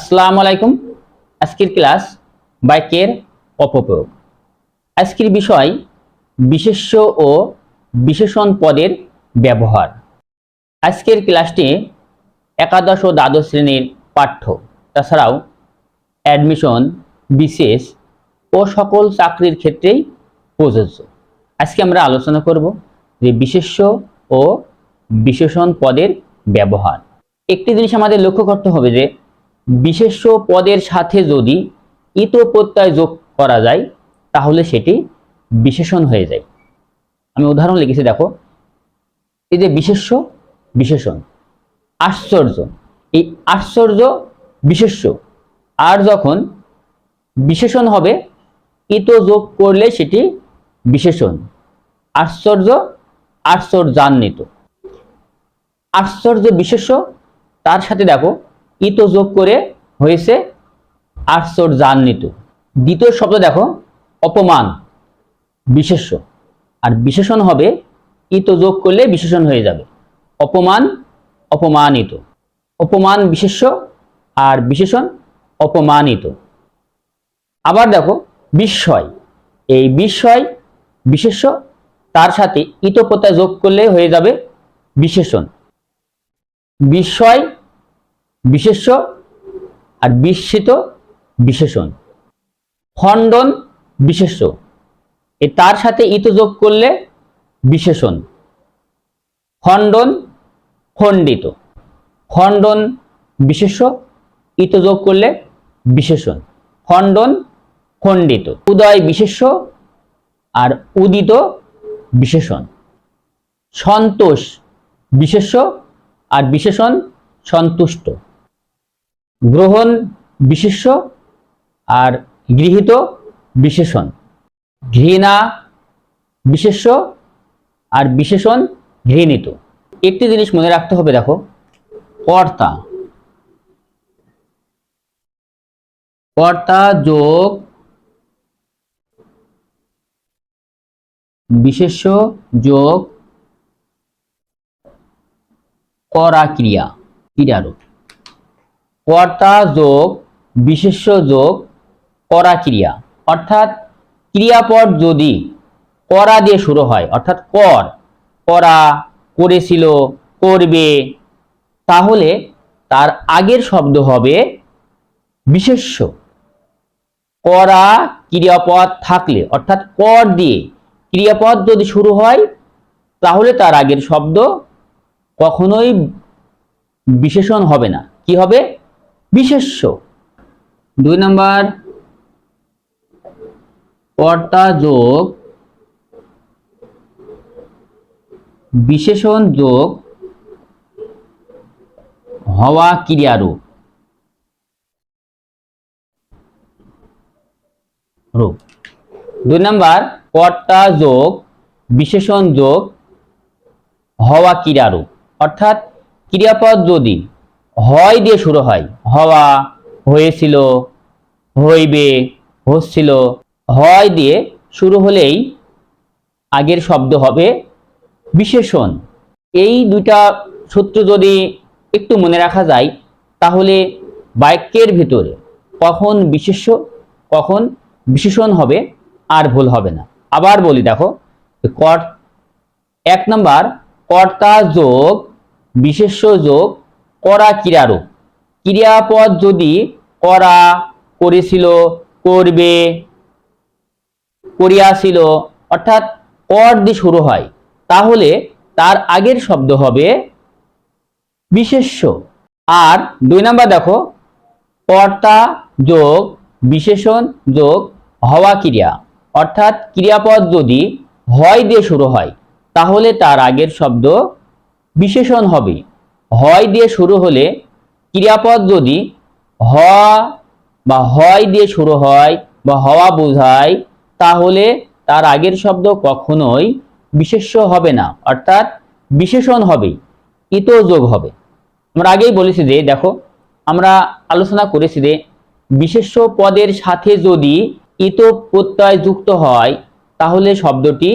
আসসালামু আলাইকুম। আজকের ক্লাস বাক্যের অপপ্রয়োগ। আজকের বিষয় বিশেষ্য ও বিশেষণ পদের ব্যবহার। আজকের ক্লাসটি একাদশ ও দ্বাদশ শ্রেণীর পাঠ্য, তাছাড়াও অ্যাডমিশন, বিশেষ ও সকল চাকরির ক্ষেত্রেই প্রযোজ্য। আজকে আমরা আলোচনা করব যে বিশেষ্য ও বিশেষণ পদের ব্যবহার। একটি জিনিস আমাদের লক্ষ্য করতে হবে যে বিশেষ্য পদের সাথে যদি ইত প্রত্যয় যোগ করা যায় তাহলে সেটি বিশেষণ হয়ে যায়। আমি উদাহরণ লিখেছি, দেখো, এই যে বিশেষ্য বিশেষণ আশ্চর্য, এই আশ্চর্য বিশেষ্য, আর যখন বিশেষণ হবে ইত যোগ করলে সেটি বিশেষণ। আশ্চর্য আশ্চর্যান্বিত, আশ্চর্য বিশেষ্য, তার সাথে দেখো ইত যোগ করে হয়েছে আশ্চর্যান্বিত। দ্বিতীয় শব্দ দেখো অপমান বিশেষ্য, আর বিশেষণ হবে ইত যোগ করলে বিশেষণ হয়ে যাবে অপমান অপমানিত। অপমান বিশেষ্য আর বিশেষণ অপমানিত। আবার দেখো বিস্ময়, এই বিস্ময় বিশেষ্য, তার সাথে ইত প্রত্যয় যোগ করলে হয়ে যাবে বিশেষণ। বিস্ময় বিশেষ্য আর বিস্মিত বিশেষণ। খণ্ডন বিশেষ্য, তার সাথে ইত যোগ করলে বিশেষণ। খণ্ডন খণ্ডিত, খণ্ডন বিশেষ্য, ইত যোগ করলে বিশেষণ। খণ্ডন খণ্ডিত। উদয় বিশেষ্য আর উদিত বিশেষণ। সন্তোষ বিশেষ্য আর বিশেষণ সন্তুষ্ট। গ্রহণ বিশেষ্য আর গৃহীত বিশেষণ। ঘৃণা বিশেষ্য আর বিশেষণ ঘৃণিত। একটি জিনিস মনে রাখতে হবে, দেখো, কর্তা, কর্তা যোগ বিশেষ্য যোগ করা ক্রিয়া, ক্রিয়ারূপ। কর্তা যোগ বিশেষ্য যোগ করা ক্রিয়া, অর্থাৎ ক্রিয়াপদ যদি করা দিয়ে শুরু হয়, অর্থাৎ কর, করা, করেছিল, করবে, তাহলে তার আগের শব্দ হবে বিশেষ্য। করা ক্রিয়াপদ থাকলে, অর্থাৎ কর দিয়ে ক্রিয়াপদ যদি শুরু হয় তাহলে তার আগের শব্দ কখনোই বিশেষণ হবে না, কি হবে? বিশেষ্য। 2 নম্বর, কর্তা যোগ বিশেষণ যোগ হওয়া ক্রিয়ারূপ। রূপ 2 নম্বর, কর্তা যোগ বিশেষণ যোগ হওয়া ক্রিয়ারূপ, অর্থাৎ ক্রিয়াপদ যদি হয় দিয়ে শুরু হয়, হওয়া, হয়েছিল, হইবে, হচ্ছিল, হয় দিয়ে শুরু হলেই আগের শব্দ হবে বিশেষণ। এই দুইটা সূত্র যদি একটু মনে রাখা যায় তাহলে বাক্যের ভিতরে কখন বিশেষ্য কখন বিশেষণ হবে আর ভুল হবে না। আবার বলি, দেখো, 1 নম্বর, কর্তা যোগ বিশেষ্য যোগ করা ক্রিয়ারূপ। ক্রিয়াপদ যদি করা, করেছিল, করবে, করিয়াছিল, অর্থাৎ কর দিয়ে শুরু হয় তাহলে তার আগের শব্দ হবে বিশেষ্য। আর 2 নম্বর দেখো, কর্তা যোগ বিশেষণ যোগ হওয়া ক্রিয়া, অর্থাৎ ক্রিয়াপদ যদি হয় দিয়ে শুরু হয় তাহলে তার আগের শব্দ বিশেষণ হবে। হয় দিয়ে শুরু হলে ক্রিয়াপদ যদি হওয়া বা হয় দিয়ে শুরু হয় বা হওয়া বোঝায় তাহলে তার আগের শব্দ কখনোই বিশেষ্য হবে না, অর্থাৎ বিশেষণ হবে, ইত যোগ হবে। আমরা আগেই বলেছি যে, দেখো, আমরা আলোচনা করেছি যে বিশেষ্য পদের সাথে যদি ইত প্রত্যয় যুক্ত হয় তাহলে শব্দটি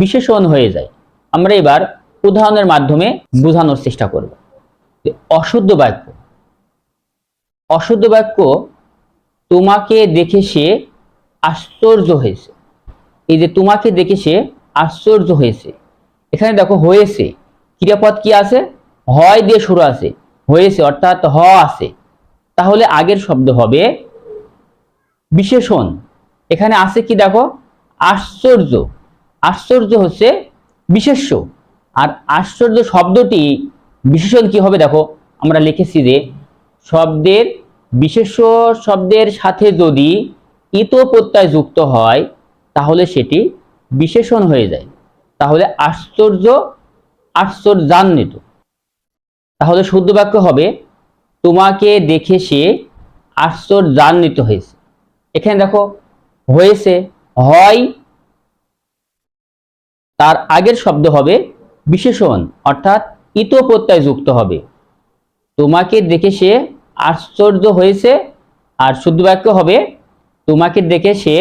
বিশেষণ হয়ে যায়। আমরা এবার উদাহরণের মাধ্যমে বোঝানোর চেষ্টা করব। অশুদ্ধ বাক্য, অশুদ্ধ বাক্য তোমাকে দেখে সে আশ্চর্য হয়েছে। এই যে তোমাকে দেখে সে আশ্চর্য হয়েছে, এখানে দেখো হয়েছে ক্রিয়াপদ কি আছে, হয় দিয়ে শুরু আছে, হয়েছে অর্থাৎ হ আছে, তাহলে আগের শব্দ হবে বিশেষণ। এখানে আছে কি দেখো আশ্চর্য, আশ্চর্য হচ্ছে বিশেষ্য, আর আশ্চর্য শব্দটি বিশেষণ কি হবে দেখো আমরা লিখেছি যে শব্দের বিশেষ্য শব্দের সাথে যদি ইত প্রত্যয় যুক্ত হয় তাহলে সেটি বিশেষণ হয়ে যায়। তাহলে আশ্চর্য আশ্চর্যান্বিত। তাহলে শুদ্ধ বাক্য হবে তোমাকে দেখে সে আশ্চর্যান্বিত হয়েছে। এখানে দেখো হয়েছে, হয় তার আগের শব্দ হবে বিশেষণ অর্থাৎ ইত প্রত্যয় যুক্ত হবে। তোমাকে দেখে সে আশ্চর্য হয়েছে, আর শুদ্ধ বাক্য হবে তোমাকে দেখে সে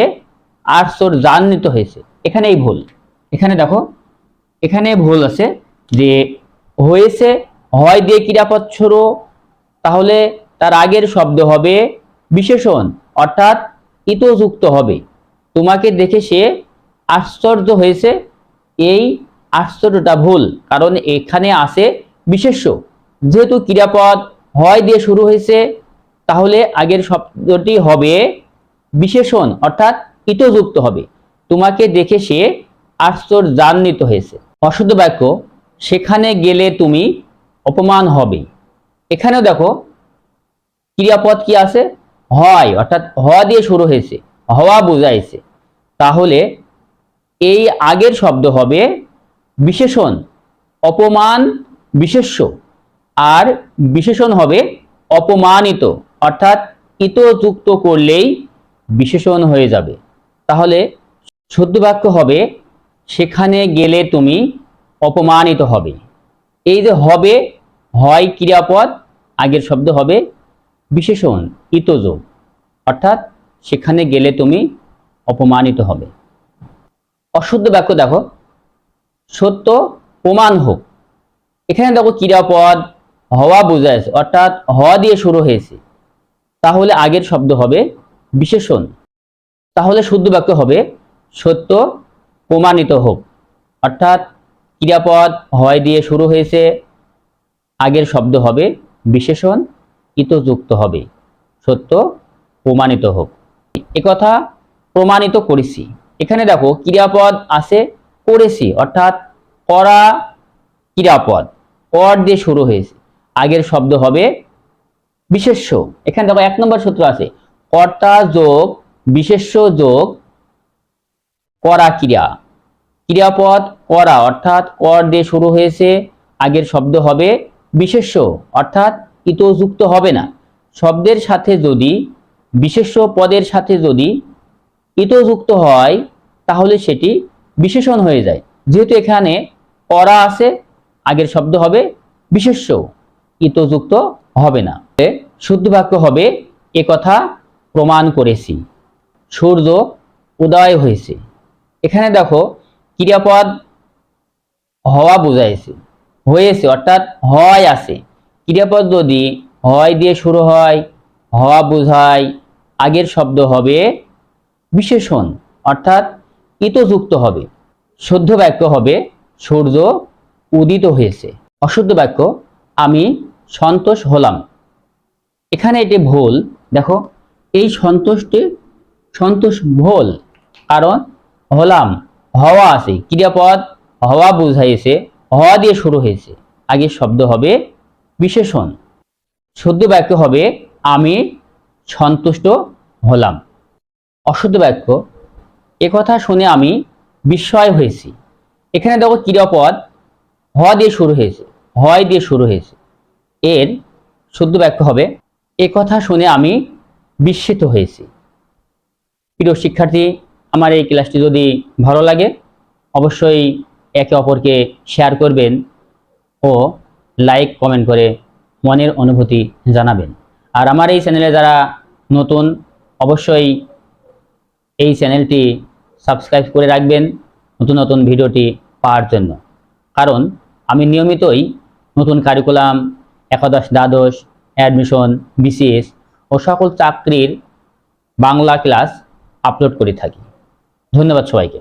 আশ্চর্যান্বিত হয়েছে। এখানেই ভুল, এখানে দেখো এখানে ভুল আছে যে হয়েছে হয় দিয়ে ক্রিয়াপদ শুরু, তাহলে তার আগের শব্দ হবে বিশেষণ অর্থাৎ ইত যুক্ত হবে। তোমাকে দেখে সে আশ্চর্য হয়েছে, এই আশ্চর্যটা ভুল, কারণ এখানে আছে বিশেষ্য। যেহেতু ক্রিয়াপদ হয় দিয়ে শুরু হয়েছে তাহলে আগের শব্দটি হবে বিশেষণ অর্থাৎ ইতযুক্ত হবে। তোমাকে দেখে সে আশ্চর্যান্বিত হয়েছে। অশুদ্ধ বাক্য সেখানে গেলে তুমি অপমান হবে। এখানেও দেখো ক্রিয়াপদ কি আছে, হয় অর্থাৎ হ দিয়ে শুরু হয়েছে, হওয়া বোঝাইছে, তাহলে এই আগের শব্দ হবে বিশেষণ অপমান বিশেষ্য, আর বিশেষণ হবে অপমানিত অর্থাৎ ইত যুক্ত করলেই বিশেষণ হয়ে যাবে। তাহলে শুদ্ধ বাক্য হবে সেখানে গেলে তুমি অপমানিত হবে। এই যে হবে, হয় ক্রিয়াপদ, আগের শব্দ হবে বিশেষণ ইতজ অর্থাৎ সেখানে গেলে তুমি অপমানিত হবে। অশুদ্ধ বাক্য দেখো সত্য প্রমাণ হোক। এখানে দেখো ক্রিয়াপদ হওয়া বোঝাইছে অর্থাৎ হ দিয়ে শুরু হয়েছে, তাহলে আগের শব্দ হবে বিশেষণ। তাহলে শুদ্ধ বাক্য হবে সত্য প্রমাণিত হোক, অর্থাৎ ক্রিয়াপদ হয় দিয়ে শুরু হয়েছে, আগের শব্দ হবে বিশেষণ ইতযুক্ত হবে, সত্য প্রমাণিত হোক। একথা প্রমাণিত করেছি। এখানে দেখো ক্রিয়াপদ আছে করেছি অর্থাৎ করা ক্রিয়াপদ, কর দিয়ে শুরু হয়েছে, আগের শব্দ হবে বিশেষ্য। এখানে দেখো 1 নম্বর সূত্র আছে কর্তা যোগ বিশেষ্য যোগ করা ক্রিয়া। ক্রিয়াপদ করা অর্থাৎ কর দিয়ে শুরু হয়েছে, আগের শব্দ হবে বিশেষ্য অর্থাৎ ইতযুক্ত হবে না। শব্দের সাথে যদি বিশেষ্য পদের সাথে যদি ইতযুক্ত হয় তাহলে সেটি বিশেষণ হয়ে যায়। যেহেতু এখানে করা আছে, আগের শব্দ হবে বিশেষ্য, ইতযুক্ত হবে না। শুদ্ধ বাক্য হবে একথা প্রমাণ করেছি। সূর্য উদয় হয়েছে। এখানে দেখো ক্রিয়াপদ হওয়া বোঝাইছে, হয়েছে অর্থাৎ হয় আছে। ক্রিয়াপদ যদি হয় দিয়ে শুরু হয়, হওয়া বোঝায়, আগের শব্দ হবে বিশেষণ অর্থাৎ ইতযুক্ত হবে। শুদ্ধ বাক্য হবে সূর্য উদিত হয়েছে। অশুদ্ধ বাক্য আমি সন্তোষ হলাম। এখানে এটি ভুল, দেখো এই সন্তোষ ভুল, কারণ হলাম হওয়া আছে, ক্রিয়াপদ হওয়া বোঝাইছে, হওয়া দিয়ে শুরু হয়েছে, আগের শব্দ হবে বিশেষণ। শুদ্ধ বাক্য হবে আমি সন্তুষ্ট হলাম। অশুদ্ধ বাক্য একথা শুনে আমি বিস্ময় হয়েছি। এখানে দেখো ক্রিয়াপদ হ দিয়ে শুরু হয়েছে, হয় দিয়ে শুরু হয়েছে, এর শুদ্ধ বাক্য হবে একথা শুনে আমি বিস্মিত হয়েছি। প্রিয় শিক্ষার্থী, আমার এই ক্লাসটি যদি ভালো লাগে অবশ্যই একে অপরকে শেয়ার করবেন ও লাইক কমেন্ট করে মনের অনুভূতি জানাবেন। আর আমার এই চ্যানেলে যারা নতুন অবশ্যই এই চ্যানেলটি সাবস্ক্রাইব করে রাখবেন নতুন নতুন ভিডিওটি পাওয়ার জন্য, কারণ আমি নিয়মিতই নতুন কারিকুলাম, একাদশ দ্বাদশ, অ্যাডমিশন, বিসিএস ও সকল চাকরির বাংলা ক্লাস আপলোড করে থাকি। ধন্যবাদ সবাইকে।